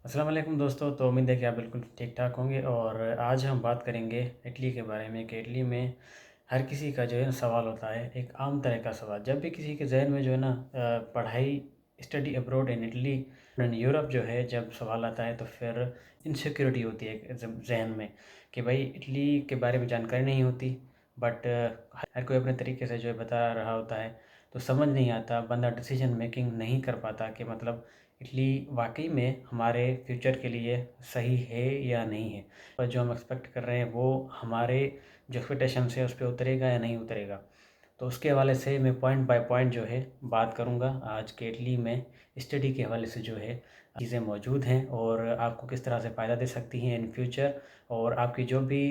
अस्सलाम वालेकुम दोस्तों। तो उम्मीद है कि आप बिल्कुल ठीक ठाक होंगे और आज हम बात करेंगे इटली के बारे में कि इटली में हर किसी का जो है ना सवाल होता है, एक आम तरह का सवाल। जब भी किसी के जहन में जो है ना पढ़ाई, study abroad in Italy in Europe जो है, जब सवाल आता है तो फिर इनसिक्योरिटी होती है जहन में कि भाई इटली के बारे में जानकारी नहीं होती। बट हर कोई अपने तरीके से जो है बता रहा होता है, तो समझ नहीं आता, बंदा डिसीजन मेकिंग नहीं कर पाता कि मतलब इटली वाकई में हमारे फ्यूचर के लिए सही है या नहीं है, और जो हम एक्सपेक्ट कर रहे हैं वो हमारे जो एक्सपेक्टेशंस है उस पर उतरेगा या नहीं उतरेगा। तो उसके हवाले से मैं पॉइंट बाय पॉइंट जो है बात करूँगा। आज के इटली में स्टडी के हवाले से जो है चीज़ें मौजूद हैं और आपको किस तरह से फ़ायदा दे सकती हैं इन फ्यूचर, और आपकी जो भी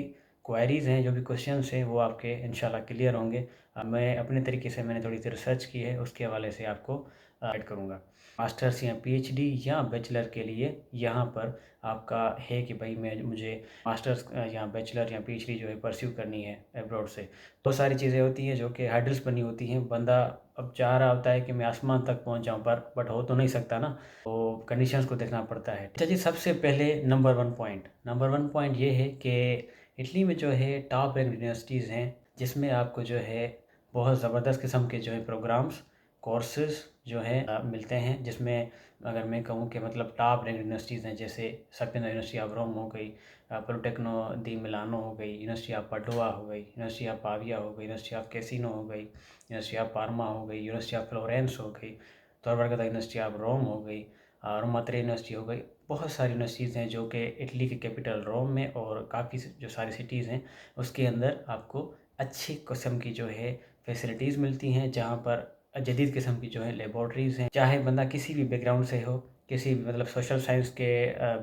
क्वेरीज़ हैं, जो भी क्वेश्चंस हैं, वो आपके इंशाल्लाह क्लियर होंगे। मैं अपने तरीके से मैंने थोड़ी सी रिसर्च की है, उसके हवाले से आपको ऐड करूँगा। मास्टर्स या पीएचडी या बैचलर के लिए यहाँ पर आपका है कि भाई मुझे मास्टर्स या बैचलर या पीएचडी जो है परस्यू करनी है अब्रॉड से। बहुत सारी चीज़ें होती हैं जो कि हर्डल्स बनी होती हैं। बंदा अब चाह रहा होता है कि मैं आसमान तक पहुँच जाऊँ, पर बट हो तो नहीं सकता ना, तो कंडीशंस को देखना पड़ता है। अच्छा जी, सबसे पहले नंबर वन पॉइंट ये है कि इटली में जो है टॉप रैंक यूनिवर्सिटीज़ हैं, जिसमें आपको जो है बहुत ज़बरदस्त किस्म के जो है प्रोग्राम्स, कोर्सेज़ जो हैं मिलते हैं। जिसमें अगर मैं कहूँ कि मतलब टॉप रैंक यूनिवर्सिटीज़ हैं, जैसे सपियन यूनिवर्सिटी ऑफ रोम हो गई, पॉलिटेक्नो दी मिलानो हो गई, यूनिवर्सिटी ऑफ पाडुआ हो गई, यूनिवर्सिटी ऑफ पाविया हो गई, यूनिवर्सिटी ऑफ कैसिनो हो गई, यूनिवर्सिटी ऑफ पार्मा हो गई, यूनिवर्सिटी ऑफ फ्लोरेंस हो गई, tor वर्गदा यूनिवर्सिटी ऑफ रोम हो गई, रोमा त्रे यूनिवर्सिटी हो गई। बहुत सारी यूनिवर्सिटीज़ हैं जो कि इटली के कैपिटल रोम में और काफ़ी जो सारी सिटीज़ हैं उसके अंदर आपको अच्छी किस्म की जो है फैसिलिटीज़ मिलती हैं, जहाँ पर जदीद किस्म की जो है लेबॉर्ट्रीज़ हैं। चाहे बंदा किसी भी बैकग्राउंड से हो, किसी भी मतलब सोशल साइंस के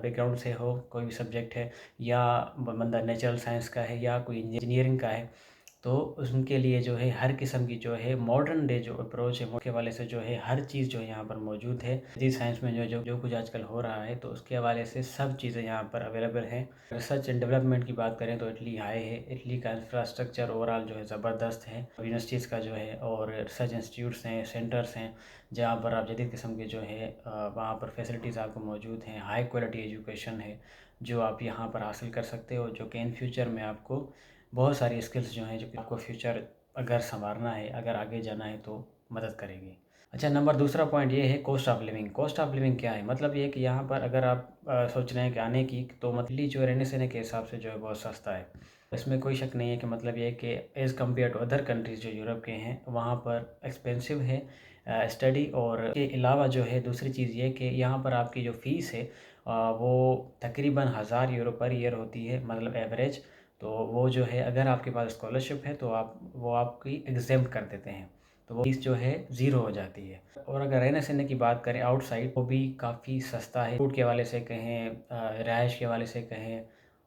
बैकग्राउंड से हो, कोई भी सब्जेक्ट है, या बंदा नेचुरल साइंस का है या कोई इंजीनियरिंग का है, तो उनके लिए जो है हर किस्म की जो है मॉडर्न डे जो अप्रोच है के हवाले से जो है हर चीज़ जो है यहाँ पर मौजूद है। जदीद साइंस में जो कुछ आजकल हो रहा है, तो उसके हवाले से सब चीज़ें यहाँ पर अवेलेबल हैं। रिसर्च एंड डेवलपमेंट की बात करें तो इटली हाई है। इटली का इंफ्रास्ट्रक्चर ओवरऑल जो है ज़बरदस्त है। यूनिवर्सिटीज़ का जो है और रिसर्च इंस्टीट्यूट्स हैं, सेंटर्स हैं, जहाँ पर आप जदीद किस्म के जो है वहाँ पर फैसिलिटीज़ आपको मौजूद हैं। हाई क्वालिटी एजुकेशन है जो आप यहाँ पर हासिल कर सकते हो, जो कि इन फ्यूचर में आपको बहुत सारी स्किल्स जो हैं, जो कि आपको फ्यूचर अगर संवारना है, अगर आगे जाना है, तो मदद करेगी। अच्छा, नंबर दूसरा पॉइंट ये है cost of living. Cost of living क्या है? मतलब ये है कि यहाँ पर अगर आप सोच रहे हैं कि आने की, तो मतलब जो रहने सहने के हिसाब से जो है बहुत सस्ता है। इसमें कोई शक नहीं है कि मतलब ये है कि as compare to other countries जो यूरोप के हैं, वहाँ पर एक्सपेंसिव है स्टडी। और के अलावा जो है दूसरी चीज़ ये कि यहाँ पर आपकी जो फ़ीस है वो तकरीबन 1000 यूरो पर ईयर होती है, मतलब एवरेज। तो वो जो है अगर आपके पास स्कॉलरशिप है तो वो आपकी एग्जेम्प्ट कर देते हैं, तो वो फीस जो है ज़ीरो हो जाती है। और अगर रहने सहने की बात करें आउटसाइड, वो भी काफ़ी सस्ता है। फूड के हवाले से कहें, रिहाइश के हवाले से कहें,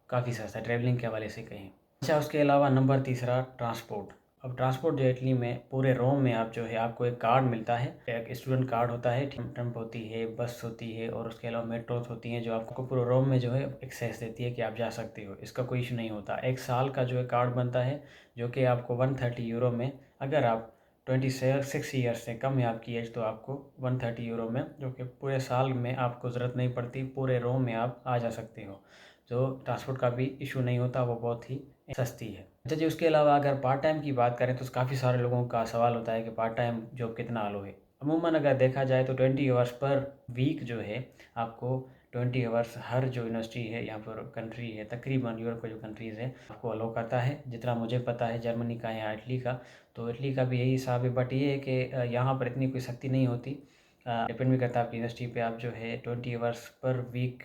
काफ़ी सस्ता है। ट्रैवलिंग के हवाले से कहें। अच्छा, उसके अलावा नंबर तीसरा ट्रांसपोर्ट। अब ट्रांसपोर्ट जो है इटली में पूरे रोम में आप जो है आपको एक कार्ड मिलता है, एक स्टूडेंट कार्ड होता है, ट्रम्प होती है, बस होती है, और उसके अलावा मेट्रोस होती हैं, जो आपको पूरे रोम में जो है एक्सेस देती है कि आप जा सकते हो। इसका कोई इशू नहीं होता। एक साल का जो है कार्ड बनता है, जो कि आपको 130 यूरो में, अगर आप 26 ईयर्स से कम है आपकी एज, तो आपको 130 यूरो में, जो कि पूरे साल में आपको ज़रूरत नहीं पड़ती, पूरे रोम में आप आ जा सकते हो। तो ट्रांसपोर्ट का भी इशू नहीं होता, वो बहुत ही सस्ती है। अच्छा जी, उसके अलावा अगर पार्ट टाइम की बात करें तो काफ़ी सारे लोगों का सवाल होता है कि पार्ट टाइम जॉब कितना अलो है। अमूमन अगर देखा जाए तो 20 आवर्स पर वीक जो है आपको 20 आवर्स हर जो यूनिवर्सिटी है या फिर कंट्री है, तकरीबन यूरोप का जो कंट्रीज़ है, आपको अलो करता है। जितना मुझे पता है जर्मनी का या इटली का, तो इटली का भी यही हिसाब है। बट ये है कि यहाँ पर इतनी कोई सख्ती नहीं होती। डिपेंड भी करता है आपकी यूनिवर्सिटी पे। आप जो है 20 आवर्स पर वीक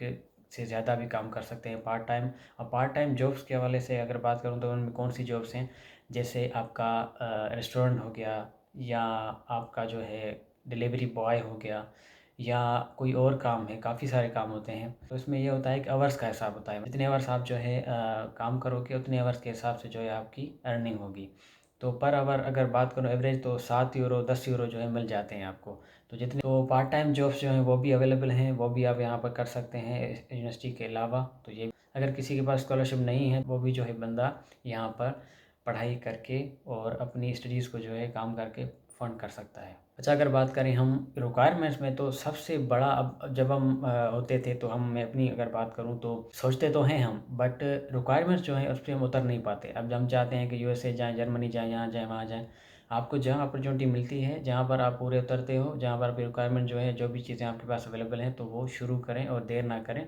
से ज़्यादा भी काम कर सकते हैं पार्ट टाइम। और पार्ट टाइम जॉब्स के हवाले से अगर बात करूँ तो उनमें कौन सी जॉब्स हैं, जैसे आपका रेस्टोरेंट हो गया, या आपका जो है डिलीवरी बॉय हो गया, या कोई और काम है, काफ़ी सारे काम होते हैं। तो इसमें ये होता है कि आवर्स का हिसाब होता है, जितने आवर्स आप जो है काम करोगे उतने आवर्स के हिसाब से जो है आपकी अर्निंग होगी। तो पर आवर अगर बात करूँ एवरेज, तो 7 यूरो 10 यूरो जो है मिल जाते हैं आपको। तो पार्ट टाइम जॉब्स जो हैं वो भी अवेलेबल हैं, वो भी आप यहाँ पर कर सकते हैं यूनिवर्सिटी के अलावा। तो ये अगर किसी के पास स्कॉलरशिप नहीं है, वो भी जो है बंदा यहाँ पर पढ़ाई करके और अपनी स्टडीज़ को जो है काम करके फ़ंड कर सकता है। अच्छा, अगर बात करें हम रिक्वायरमेंट्स में, तो सबसे बड़ा, अब जब हम होते थे तो हम, मैं अपनी अगर बात करूँ तो सोचते तो हैं हम, बट रिक्वायरमेंट्स जो है उस पे हम उतर नहीं पाते। अब जब हम चाहते हैं कि यूएसए जाएँ, जर्मनी जाएँ, यहाँ जाएँ, वहाँ जाएँ, आपको जहाँ अपॉर्चुनिटी मिलती है, जहाँ पर आप पूरे उतरते हो, जहाँ पर आपकी रिक्वायरमेंट जो है, जो भी चीज़ें आपके पास अवेलेबल हैं, तो वो शुरू करें और देर ना करें।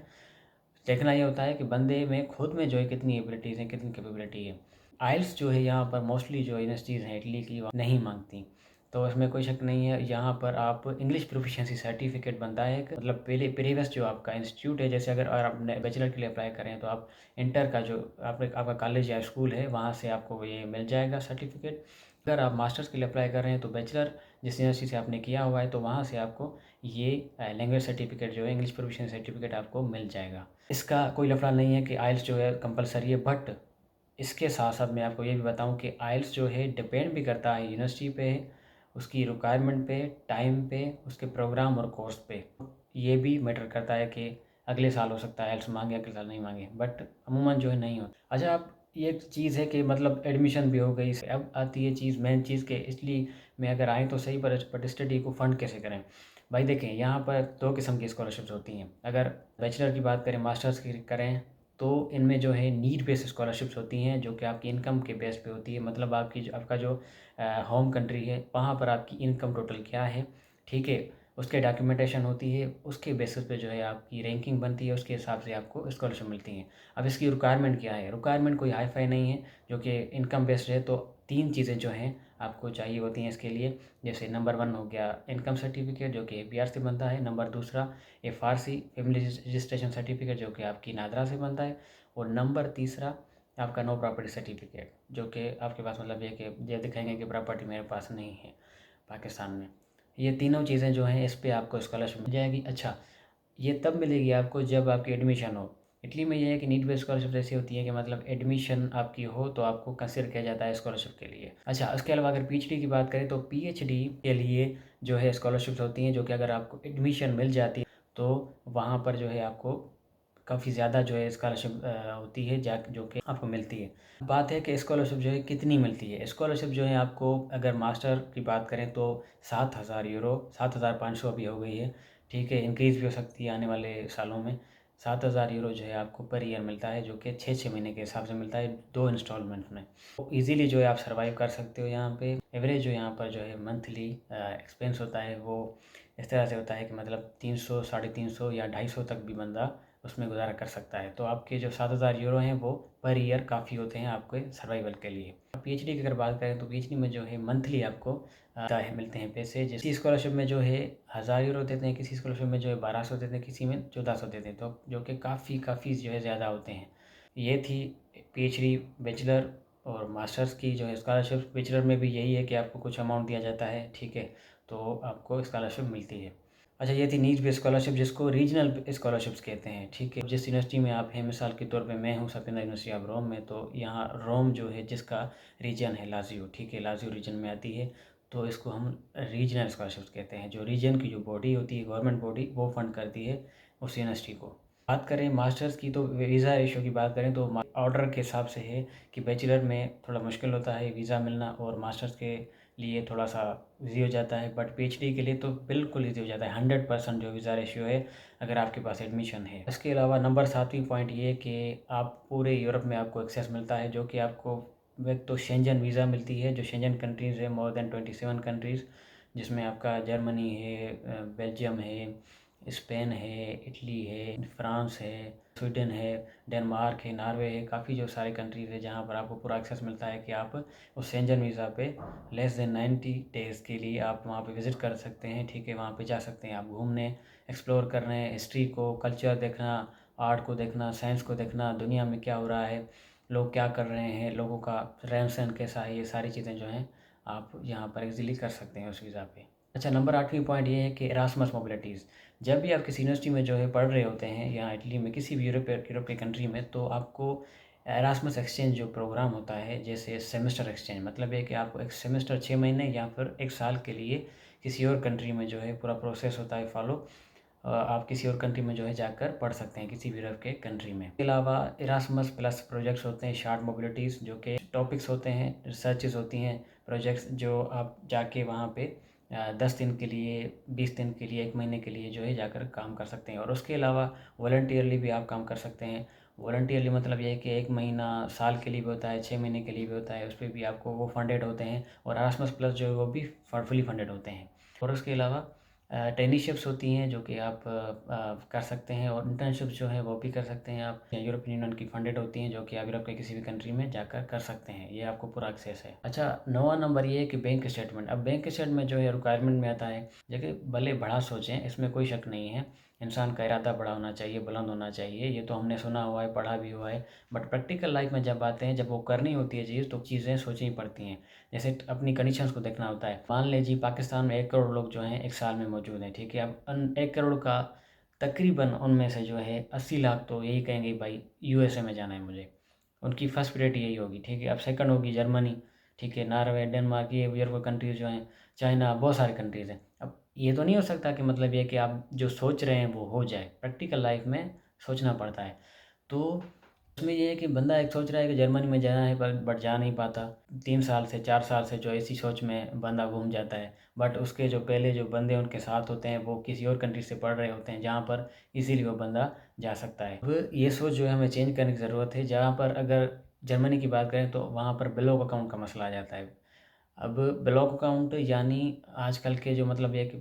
देखना ये होता है कि बंदे में खुद में जो है कितनी एबिलिटीज़ हैं, कितनी कैपेबिलिटी है। आइल्स जो है यहाँ पर मोस्टली जो यूनिवर्सिटीज़ हैं इटली की, वो नहीं माँगती, तो इसमें कोई शक नहीं है। यहाँ पर आप इंग्लिश प्रोफिशिएंसी सर्टिफिकेट बनता है, मतलब पहले प्रीवियस जो आपका इंस्टीट्यूट है, जैसे अगर आप बैचलर के लिए अप्लाई करें तो आप इंटर का जो आपका कॉलेज या स्कूल है, वहाँ से आपको ये मिल जाएगा सर्टिफिकेट। अगर आप मास्टर्स के लिए अप्लाई कर रहे हैं तो बैचलर जिस यूनिवर्सिटी से आपने किया हुआ है, तो वहाँ से आपको ये लैंग्वेज सर्टिफिकेट जो है, इंग्लिश प्रोफिशिएंसी सर्टिफिकेट आपको मिल जाएगा। इसका कोई लफड़ा नहीं है कि आइल्स जो है कंपलसरी है, बट इसके साथ-साथ मैं आपको ये भी बताऊँ कि आइल्स जो है डिपेंड भी करता है यूनिवर्सिटी पे, उसकी रिक्वायरमेंट पे, टाइम पे, उसके प्रोग्राम और कोर्स पे। ये भी मैटर करता है कि अगले साल हो सकता है आइल्स माँगे, अगले साल नहीं माँगे, बट अमूमन जो है नहीं होता। अच्छा, अब ये एक चीज़ है कि मतलब एडमिशन भी हो गई, अब आती है चीज़, मेन चीज़ कि इटली में अगर आएँ तो सही, बट स्टडी को फ़ंड कैसे करें? भाई देखें, यहाँ पर 2 किस्म की स्कॉलरशिप्स होती हैं। अगर बैचलर की बात करें, मास्टर्स की करें, तो इनमें जो है नीड बेस्ड स्कॉलरशिप्स होती हैं, जो कि आपकी इनकम के बेस पे होती है। मतलब आपका जो होम कंट्री है, वहाँ पर आपकी इनकम टोटल क्या है, ठीक है? उसके डॉक्यूमेंटेशन होती है, उसके बेसिस पे जो है आपकी रैंकिंग बनती है, उसके हिसाब से आपको स्कॉलरशिप मिलती है। अब इसकी रिक्वायरमेंट क्या है? रिक्वायरमेंट कोई हाई-फाई नहीं है, जो कि इनकम बेस्ड है। तो 3 चीज़ें जो हैं आपको चाहिए होती हैं इसके लिए। जैसे नंबर 1 हो गया इनकम सर्टिफिकेट, जो कि एपीआर से बनता है। नंबर दूसरा एफआरसी, फैमिली रजिस्ट्रेशन सर्टिफिकेट, जो कि आपकी नादरा से बनता है। और नंबर तीसरा आपका नो प्रॉपर्टी सर्टिफिकेट, जो कि आपके पास मतलब ये दिखाएंगे कि प्रॉपर्टी मेरे पास नहीं है पाकिस्तान में। ये तीनों चीज़ें जो हैं, इस पे आपको स्कॉलरशिप मिल जाएगी। अच्छा, ये तब मिलेगी आपको जब आपकी एडमिशन हो। इटली में ये है कि नीड बेस्ड स्कॉलरशिप ऐसी होती है कि मतलब एडमिशन आपकी हो तो आपको कंसिडर किया जाता है स्कॉलरशिप के लिए। अच्छा, उसके अलावा अगर पीएचडी की बात करें तो पीएचडी के लिए जो है स्कॉलरशिप्स होती हैं, जो कि अगर आपको एडमिशन मिल जाती है तो वहाँ पर जो है आपको काफ़ी ज़्यादा जो है स्कॉलरशिप होती है, जो कि आपको मिलती है। बात है कि स्कॉलरशिप जो है कितनी मिलती है। स्कॉलरशिप जो है आपको, अगर मास्टर की बात करें तो 7,000 यूरो, 7,500 अभी हो गई है, ठीक है? इंक्रीज़ भी हो सकती है आने वाले सालों में। 7,000 यूरो जो है आपको पर ईयर मिलता है, जो कि 6-6 महीने के हिसाब से मिलता है, 2 इंस्टॉलमेंट में। तो ईज़िली जो है आप सर्वाइव कर सकते हो यहाँ पे। एवरेज जो यहाँ पर जो है मंथली एक्सपेंस होता है, वो इस तरह से होता है कि मतलब 300, 350 या 250 तक भी बंदा उसमें गुज़ारा कर सकता है। तो आपके जो 7,000 यूरो हैं, वो पर ईयर काफ़ी होते हैं आपके सर्वाइवल के लिए। पीएचडी की अगर बात करें तो पीएचडी में जो है मंथली आपको मिलते हैं पैसे। किसी स्कॉलरशिप में जो है 1,000 यूरो देते हैं, किसी स्कॉलरशिप में जो है 1,200 देते हैं, किसी में 1,400 देते हैं, तो जो कि काफ़ी जो है ज़्यादा होते हैं। ये थी पीएचडी, बैचलर और मास्टर्स की जो है स्कॉलरशिप। बैचलर में भी यही है कि आपको कुछ अमाउंट दिया जाता है, ठीक है? तो आपको स्कॉलरशिप मिलती है। अच्छा, ये थी नीड्स बेस्ड स्कॉलरशिप, जिसको रीजनल स्कॉलरशिप्स कहते हैं, ठीक है? जिस यूनिवर्सिटी में आप हैं, मिसाल के तौर पे मैं हूँ सफीना यूनिवर्सिटी ऑफ रोम में, तो यहाँ रोम जो है जिसका रीजन है लाज़ियो, ठीक है? लाज़ियो रीजन में आती है, तो इसको हम रीजनल स्कॉलरशिप्स कहते हैं। जो रीजन की जो बॉडी होती है, गवर्नमेंट बॉडी, वो फंड करती है उस यूनिवर्सिटी को। बात करें मास्टर्स की, तो वीज़ा रेशियो की बात करें तो ऑर्डर के हिसाब से है कि बैचलर में थोड़ा मुश्किल होता है वीज़ा मिलना, और मास्टर्स के लिए थोड़ा सा ईज़ी हो जाता है, बट पीएचडी के लिए तो बिल्कुल ईज़ी हो जाता है। 100% जो वीज़ा रेशियो है, अगर आपके पास एडमिशन है। इसके अलावा नंबर 7वीं पॉइंट ये है कि आप पूरे यूरोप में आपको एक्सेस मिलता है, जो कि आपको एक तो शेंजन वीज़ा मिलती है, जो शेंजन कंट्रीज़ है, मोर देन 27 कंट्रीज़, जिसमें आपका जर्मनी है, बेल्जियम है, स्पेन है, इटली है, फ्रांस है, स्वीडन है, डेनमार्क है, नॉर्वे है, काफ़ी जो सारे कंट्रीज़ है जहाँ पर आपको पूरा एक्सेस मिलता है कि आप उस शेंजन वीज़ा पे लेस देन 90 डेज़ के लिए आप वहाँ पे विज़िट कर सकते हैं, ठीक है? वहाँ पे जा सकते हैं आप घूमने, एक्सप्लोर करने, हिस्ट्री को, कल्चर देखना, आर्ट को देखना, साइंस को देखना, दुनिया में क्या हो रहा है, लोग क्या कर रहे हैं, लोगों का रहन-सहन कैसा है, ये सारी चीज़ें जो हैं आप यहाँ पर ईज़िली कर सकते हैं उस वीज़ा पे। अच्छा, नंबर 8वीं पॉइंट ये है कि एरास्मस मोबिलिटीज़। जब भी आप किसी यूनिवर्सिटी में जो है पढ़ रहे होते हैं, यहाँ इटली में किसी भी यूरोप के कंट्री में, तो आपको एरास्मस एक्सचेंज जो प्रोग्राम होता है, जैसे सेमेस्टर एक्सचेंज, मतलब है कि आपको एक सेमेस्टर 6 महीने या फिर 1 साल के लिए किसी और कंट्री में जो है पूरा प्रोसेस होता है फॉलो, आप किसी और कंट्री में जो है जाकर पढ़ सकते हैं, किसी भी यूरोप के कंट्री में। इसके अलावा एरास्मस प्लस प्रोजेक्ट्स होते हैं, शार्ट मोबिलिटीज़, जो कि टॉपिक्स होते हैं, रिसर्चेस होती हैं, प्रोजेक्ट्स जो आप जाके वहाँ पे 10 दिन के लिए, 20 दिन के लिए, 1 महीने के लिए जो है जाकर काम कर सकते हैं। और उसके अलावा वॉलंटियरली भी आप काम कर सकते हैं। वॉलंटियरली मतलब ये है कि 1 महीना, साल के लिए भी होता है, 6 महीने के लिए भी होता है, उस पे भी आपको वो फंडेड होते हैं। और एरास्मस प्लस जो है वो भी फुली फंडेड होते हैं। और उसके अलावा ट्रेनीशिप्स होती हैं जो कि आप कर सकते हैं, और इंटर्नशिप्स जो है वो भी कर सकते हैं आप। यूरोपियन यूनियन की फंडेड होती हैं जो कि आप यूरोप के किसी भी कंट्री में जाकर कर सकते हैं, ये आपको पूरा एक्सेस है। अच्छा, 9वां नंबर ये है कि बैंक स्टेटमेंट। अब बैंक स्टेटमेंट जो है रिक्वायरमेंट में आता है। देखिए, भले बड़ा सोचें, इसमें कोई शक नहीं है, इंसान का इरादा बड़ा होना चाहिए, बुलंद होना चाहिए, ये तो हमने सुना हुआ है, पढ़ा भी हुआ है। बट प्रैक्टिकल लाइफ में जब आते हैं, जब वो करनी होती है चीज़, तो चीज़ें सोचनी पड़ती हैं। जैसे अपनी कंडीशंस को देखना होता है। मान लीजिए पाकिस्तान में 1 करोड़ लोग जो हैं 1 साल में मौजूद हैं, ठीक है। अब 1 करोड़ का तकरीबन उनमें से जो है 80 लाख तो यही कहेंगे भाई यूएसए में जाना है मुझे। उनकी फर्स्ट प्रायोरिटी यही होगी, ठीक है। अब सेकंड होगी जर्मनी, ठीक है, नॉर्वे, डेनमार्क, ये यूरोप कंट्रीज़ जो हैं, चाइना, बहुत सारे कंट्रीज़ हैं। अब ये तो नहीं हो सकता कि मतलब ये कि आप जो सोच रहे हैं वो हो जाए, प्रैक्टिकल लाइफ में सोचना पड़ता है। तो उसमें ये है कि बंदा एक सोच रहा है कि जर्मनी में जाना है, पर बट जा नहीं पाता। 3 साल से 4 साल से जो ऐसी सोच में बंदा घूम जाता है। बट उसके जो पहले जो बंदे उनके साथ होते हैं वो किसी और कंट्री से पढ़ रहे होते हैं जहाँ पर इजीली वो बंदा जा सकता है। अब ये सोच जो है हमें चेंज करने की ज़रूरत है। जहाँ पर अगर जर्मनी की बात करें तो वहाँ पर ब्लॉक अकाउंट का मसला आ जाता है। अब ब्लॉक अकाउंट यानी आजकल के जो मतलब ये कि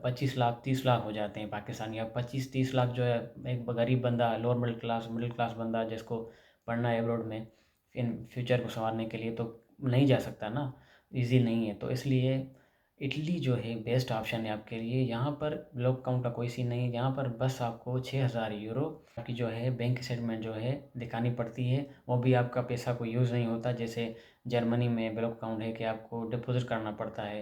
25 लाख 30 लाख हो जाते हैं पाकिस्तानी। अब 25-30 लाख जो है, एक गरीब बंदा, लोअर मिडिल क्लास बंदा जिसको पढ़ना है अब्रॉड में इन फ्यूचर को संवारने के लिए, तो नहीं जा सकता ना, इजी नहीं है। तो इसलिए इटली जो है बेस्ट ऑप्शन है आपके लिए। यहाँ पर ब्लॉक अकाउंट का कोई सीन नहीं है। यहाँ पर बस आपको 6,000 यूरो की जो है बैंक स्टेटमेंट जो है दिखानी पड़ती है। वो भी आपका पैसा कोई यूज़ नहीं होता। जैसे जर्मनी में ब्लॉक अकाउंट है कि आपको डिपॉजिट करना पड़ता है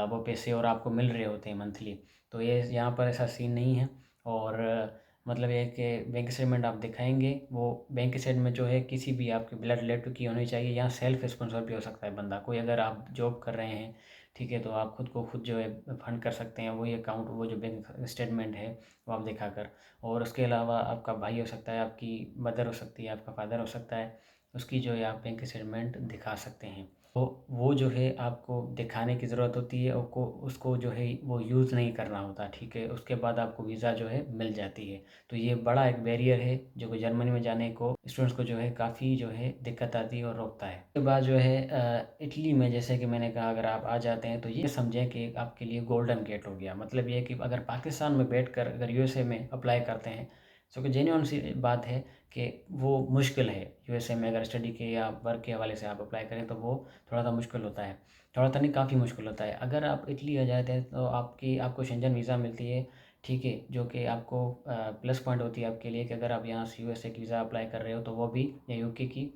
वो पैसे, और आपको मिल रहे होते हैं मंथली। तो ये यहाँ पर ऐसा सीन नहीं है। और मतलब ये है कि बैंक स्टेटमेंट आप दिखाएंगे, वो बैंक स्टेटमेंट जो है किसी भी आपके ब्लड रिलेटिव की होनी चाहिए। यहाँ सेल्फ स्पॉन्सर भी हो सकता है बंदा कोई, अगर आप जॉब कर रहे हैं, ठीक है, तो आप खुद को खुद जो है फंड कर सकते हैं वही अकाउंट, वो जो बैंक स्टेटमेंट है वो आप दिखाकर। और उसके अलावा आपका भाई हो सकता है, आपकी मदर हो सकती है, आपका फादर हो सकता है, उसकी जो है आप बैंक स्टेटमेंट दिखा सकते हैं। तो वो जो है आपको दिखाने की ज़रूरत होती है, और को उसको जो है वो यूज़ नहीं करना होता, ठीक है। उसके बाद आपको वीज़ा जो है मिल जाती है। तो ये बड़ा एक बैरियर है जो कि जर्मनी में जाने को स्टूडेंट्स को जो है काफ़ी जो है दिक्कत आती है और रोकता है। उसके बाद जो है इटली में, जैसे कि मैंने कहा, अगर आप आ जाते हैं तो ये समझें कि आपके लिए गोल्डन गेट हो गया। मतलब ये कि अगर पाकिस्तान में बैठकर अगर यूएसए में अप्लाई करते हैं, जो कि जेन्युइन सी बात है कि वो मुश्किल है। यूएसए में अगर स्टडी के या वर्क के हवाले से आप अप्लाई करें तो वो थोड़ा सा मुश्किल होता है। थोड़ा सा नहीं, काफ़ी मुश्किल होता है। अगर आप इटली आ जाते हैं तो आपको शेंजन वीज़ा मिलती है, ठीक है, जो कि आपको प्लस पॉइंट होती है आपके लिए कि अगर आप यहाँ से यूएसए की वीज़ा अप्लाई कर रहे हो तो वो भी, या यूके की,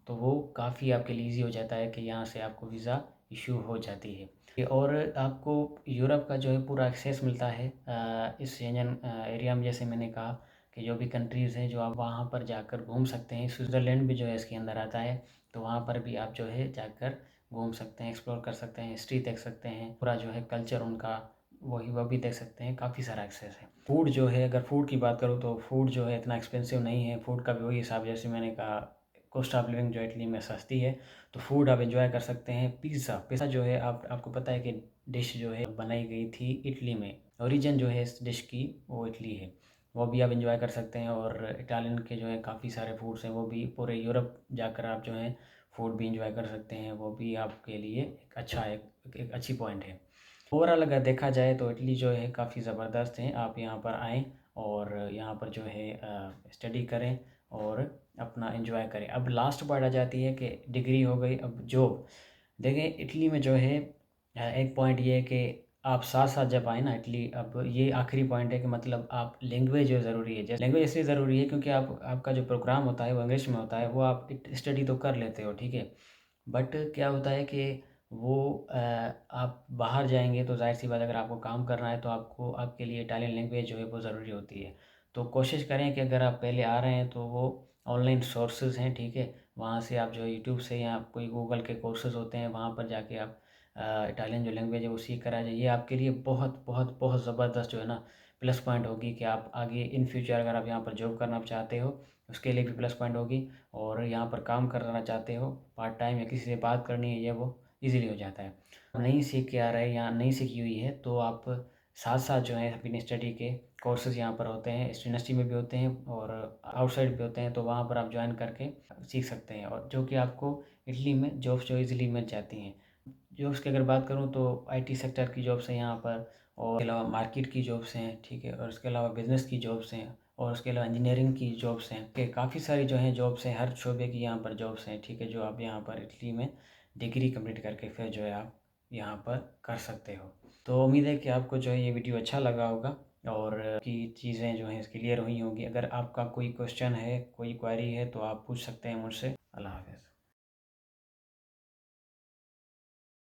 तो वो काफ़ी आपके लिए ईज़ी हो जाता है कि यहाँ से आपको वीज़ा इशू हो जाती है। और आपको यूरोप का जो है पूरा एक्सेस मिलता है इस शेंजन एरिया में। जैसे मैंने कहा कि जो भी कंट्रीज़ हैं जो आप वहाँ पर जाकर घूम सकते हैं। स्विट्ज़रलैंड भी जो है इसके अंदर आता है, तो वहाँ पर भी आप जो है जाकर घूम सकते हैं, एक्सप्लोर कर सकते हैं, हिस्ट्री देख सकते हैं, पूरा जो है कल्चर उनका वह भी देख सकते हैं। काफ़ी सारा एक्सेस है। फूड जो है, अगर फूड की बात करूँ तो फूड जो है इतना एक्सपेंसिव नहीं है। फूड का भी वही हिसाब, जैसे मैंने कहा, कॉस्ट ऑफ लिविंग जो इटली में सस्ती है, तो फूड आप एंजॉय कर सकते हैं। पिज़्ज़ा जो है, आपको पता है कि डिश जो है बनाई गई थी इटली में। ओरिजिन जो है इस डिश की वो इटली है, वो भी आप एंजॉय कर सकते हैं। और इटालियन के जो है काफ़ी सारे फूड्स हैं, वो भी पूरे यूरोप जाकर आप जो है फूड भी एंजॉय कर सकते हैं। वो भी आपके लिए एक अच्छी पॉइंट है। ओवरऑल अगर देखा जाए तो इटली जो है काफ़ी ज़बरदस्त है। आप यहाँ पर आएँ और यहाँ पर जो है स्टडी करें और अपना एंजॉय करें। अब लास्ट पार्ट आ जाती है कि डिग्री हो गई, अब जॉब। देखें, इटली में जो है एक पॉइंट ये है कि आप साथ साथ जब आए ना इटली, अब ये आखिरी पॉइंट है कि मतलब आप लैंग्वेज जो ज़रूरी है। जैसे लैंग्वेज इसलिए ज़रूरी है क्योंकि आपका जो प्रोग्राम होता है वो इंग्लिश में होता है, वो आप स्टडी तो कर लेते हो, ठीक है। बट क्या होता है कि वो आप बाहर जाएंगे तो जाहिर सी बात, अगर आपको काम करना है तो आपको, आपके लिए इटालियन लैंग्वेज जो है वो ज़रूरी होती है। तो कोशिश करें कि अगर आप पहले आ रहे हैं तो वो ऑनलाइन सोर्सेज हैं, ठीक है, वहाँ से आप जो है यूट्यूब से या कोई गूगल के कोर्सेज होते हैं, वहाँ पर जाके आप इटालियन जो लैंग्वेज है वो सीख कर आ जाइए। ये आपके लिए बहुत बहुत बहुत ज़बरदस्त जो है ना प्लस पॉइंट होगी कि आप आगे इन फ्यूचर अगर आप यहाँ पर जॉब करना चाहते हो, उसके लिए भी प्लस पॉइंट होगी। और यहाँ पर काम करना चाहते हो पार्ट टाइम, या किसी से बात करनी है ये वो, ईज़िली हो जाता है। नहीं सीख के आ रहे हैं या नहीं सीखी हुई है तो आप साथ-साथ जो है अपनी स्टडी के कोर्सेज़ यहाँ पर होते हैं, इस यूनिवर्सिटी में भी होते हैं और आउटसाइड भी होते हैं, तो वहाँ पर आप जॉइन करके सीख सकते हैं और जो कि आपको इटली में जॉब्स जो ईज़िली मिल जाती हैं। जॉब्स की अगर बात करूँ तो आईटी सेक्टर की जॉब्स हैं यहाँ पर और इसके अलावा मार्केट की जॉब्स हैं, ठीक है? और उसके अलावा बिज़नेस की जॉब्स हैं और उसके अलावा इंजीनियरिंग की जॉब्स हैं कि काफ़ी सारी जो हैं जॉब्स हैं, हर शोबे की यहाँ पर जॉब्स हैं, ठीक है? जो आप यहाँ पर इटली में डिग्री कंप्लीट करके फिर जो है आप यहाँ पर कर सकते हो। तो उम्मीद है कि आपको जो है ये वीडियो अच्छा लगा होगा और की चीज़ें जो हैं क्लियर हुई होंगी। अगर आपका कोई क्वेश्चन है, कोई क्वेरी है तो आप पूछ सकते हैं मुझसे। अल्लाह हाफ़िज़।